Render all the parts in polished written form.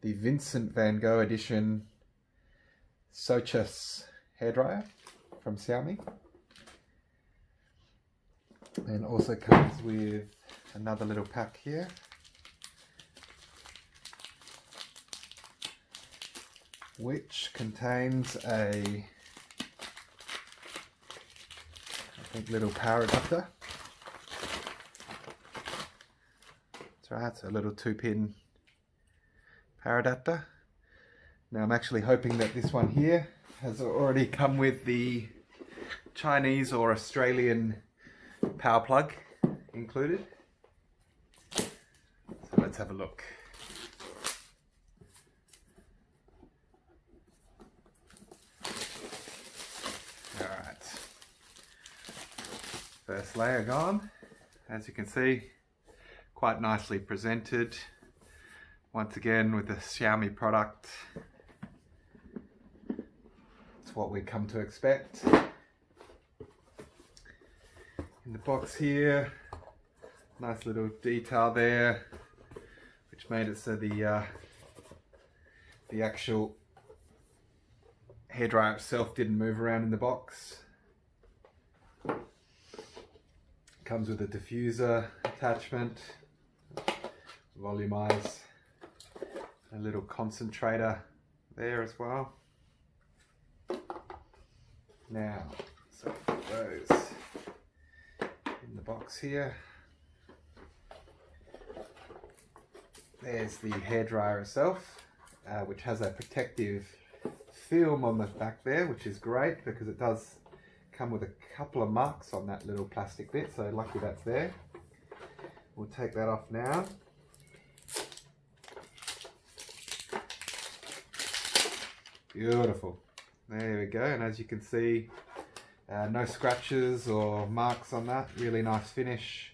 the Vincent Van Gogh edition Soocas hairdryer from XIAOMI. And also comes with another little pack here. Which contains a, I think, little power adapter. That's right, it's a little 2-pin power adapter. Now I'm actually hoping that this one here has already come with the Chinese or Australian power plug included. So let's have a look. Alright, first layer gone. As you can see, quite nicely presented. Once again with the XIAOMI product. It's what we come to expect. In the box here, nice little detail there, which made it so the actual hairdryer itself didn't move around in the box. Comes with a diffuser attachment, volumize, a little concentrator there as well. Now, so those in the box here. There's the hairdryer itself, which has a protective film on the back there, which is great because it does come with a couple of marks on that little plastic bit, so lucky that's there. We'll take that off now. Beautiful. There we go, and as you can see, no scratches or marks on that. Really nice finish.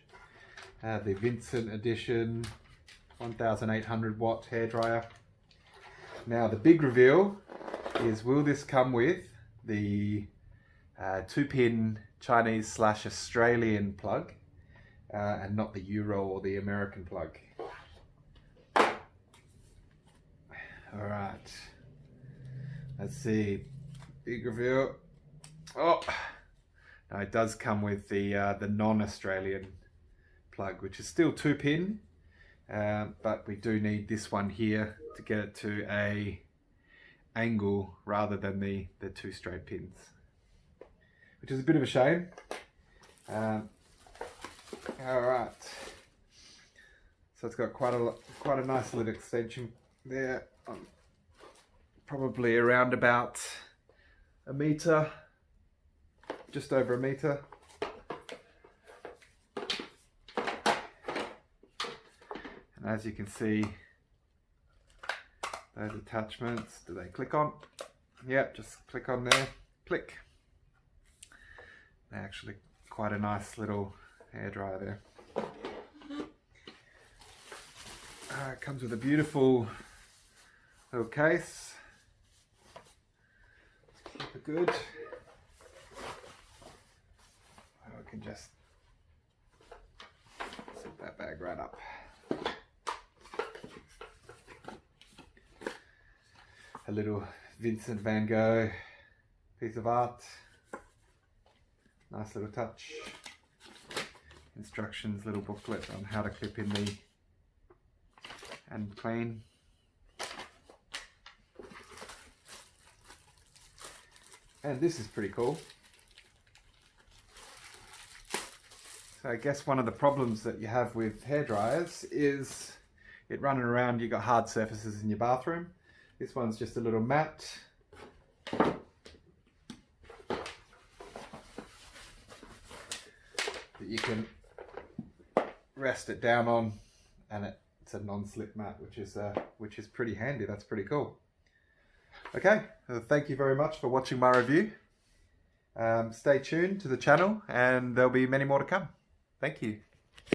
The Vincent edition 1800 watt hairdryer. Now the big reveal is, will this come with the 2-pin Chinese / Australian plug and not the Euro or the American plug? Alright, let's see, big reveal. Oh, no, it does come with the non-Australian plug, which is still 2-pin, but we do need this one here to get it to a angle rather than the 2 straight pins, which is a bit of a shame. All right, so it's got quite a nice little extension there, probably around about a meter, just over a meter. And as you can see, those attachments, do they click on? Yep, just click on there, click. They're actually quite a nice little hairdryer there. It comes with a beautiful little case. Keep it good. I can just set that bag right up. A little Vincent Van Gogh piece of art. Nice little touch. Instructions, little booklet on how to clip in the and clean. And this is pretty cool. So I guess one of the problems that you have with hairdryers is it running around, you've got hard surfaces in your bathroom. This one's just a little mat. That you can rest it down on, and it's a non-slip mat, which is pretty handy. That's pretty cool. Okay, thank you very much for watching my review. Stay tuned to the channel and there'll be many more to come. Thank you.